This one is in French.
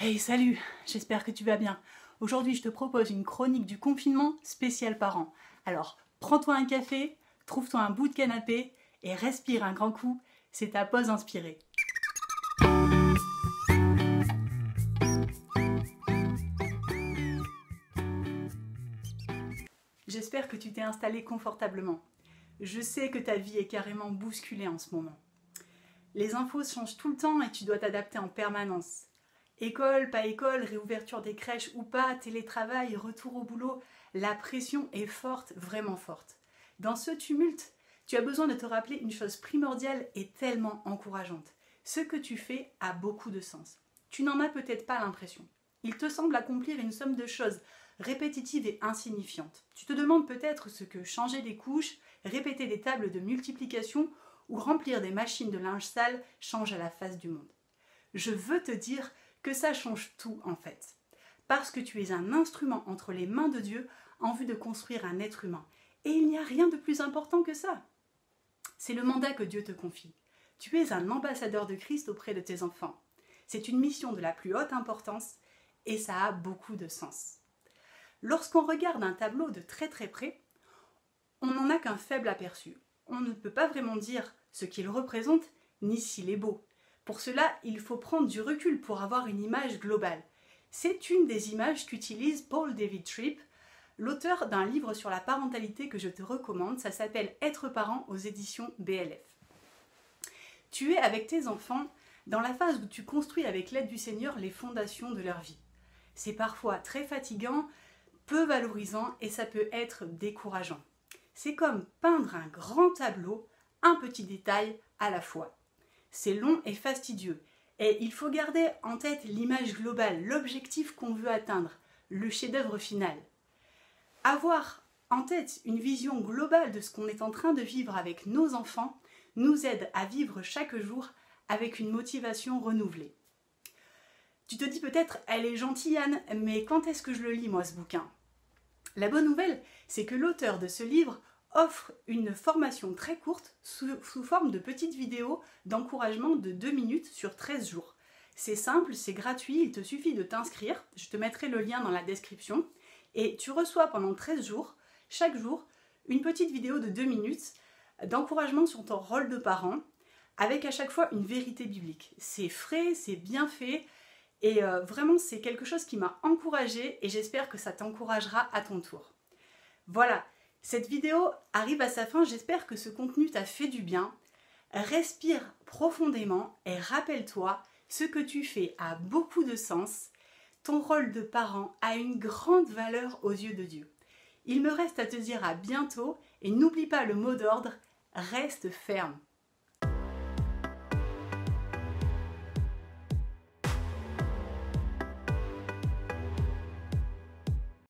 Hey, salut, j'espère que tu vas bien. Aujourd'hui, je te propose une chronique du confinement spécial parents. Alors, prends-toi un café, trouve-toi un bout de canapé et respire un grand coup, c'est ta pause inspirée. J'espère que tu t'es installé confortablement. Je sais que ta vie est carrément bousculée en ce moment. Les infos changent tout le temps et tu dois t'adapter en permanence. École, pas école, réouverture des crèches ou pas, télétravail, retour au boulot, la pression est forte, vraiment forte. Dans ce tumulte, tu as besoin de te rappeler une chose primordiale et tellement encourageante. Ce que tu fais a beaucoup de sens. Tu n'en as peut-être pas l'impression. Il te semble accomplir une somme de choses répétitives et insignifiantes. Tu te demandes peut-être ce que changer des couches, répéter des tables de multiplication ou remplir des machines de linge sale change à la face du monde. Je veux te dire que ça change tout en fait. Parce que tu es un instrument entre les mains de Dieu en vue de construire un être humain. Et il n'y a rien de plus important que ça. C'est le mandat que Dieu te confie. Tu es un ambassadeur de Christ auprès de tes enfants. C'est une mission de la plus haute importance et ça a beaucoup de sens. Lorsqu'on regarde un tableau de très près, on n'en a qu'un faible aperçu. On ne peut pas vraiment dire ce qu'il représente ni s'il est beau. Pour cela, il faut prendre du recul pour avoir une image globale. C'est une des images qu'utilise Paul David Tripp, l'auteur d'un livre sur la parentalité que je te recommande. Ça s'appelle Être parent aux éditions BLF. Tu es avec tes enfants dans la phase où tu construis avec l'aide du Seigneur les fondations de leur vie. C'est parfois très fatigant, peu valorisant et ça peut être décourageant. C'est comme peindre un grand tableau, un petit détail à la fois. C'est long et fastidieux. Et il faut garder en tête l'image globale, l'objectif qu'on veut atteindre, le chef-d'œuvre final. Avoir en tête une vision globale de ce qu'on est en train de vivre avec nos enfants nous aide à vivre chaque jour avec une motivation renouvelée. Tu te dis peut-être, elle est gentille Anne, mais quand est-ce que je le lis moi ce bouquin ? La bonne nouvelle, c'est que l'auteur de ce livre offre une formation très courte sous forme de petites vidéos d'encouragement de 2 minutes sur 13 jours. C'est simple, c'est gratuit, il te suffit de t'inscrire, je te mettrai le lien dans la description, et tu reçois pendant 13 jours, chaque jour, une petite vidéo de 2 minutes d'encouragement sur ton rôle de parent, avec à chaque fois une vérité biblique. C'est frais, c'est bien fait, et vraiment c'est quelque chose qui m'a encouragée, et j'espère que ça t'encouragera à ton tour. Voilà. Cette vidéo arrive à sa fin, j'espère que ce contenu t'a fait du bien. Respire profondément et rappelle-toi, ce que tu fais a beaucoup de sens. Ton rôle de parent a une grande valeur aux yeux de Dieu. Il me reste à te dire à bientôt et n'oublie pas le mot d'ordre, reste ferme.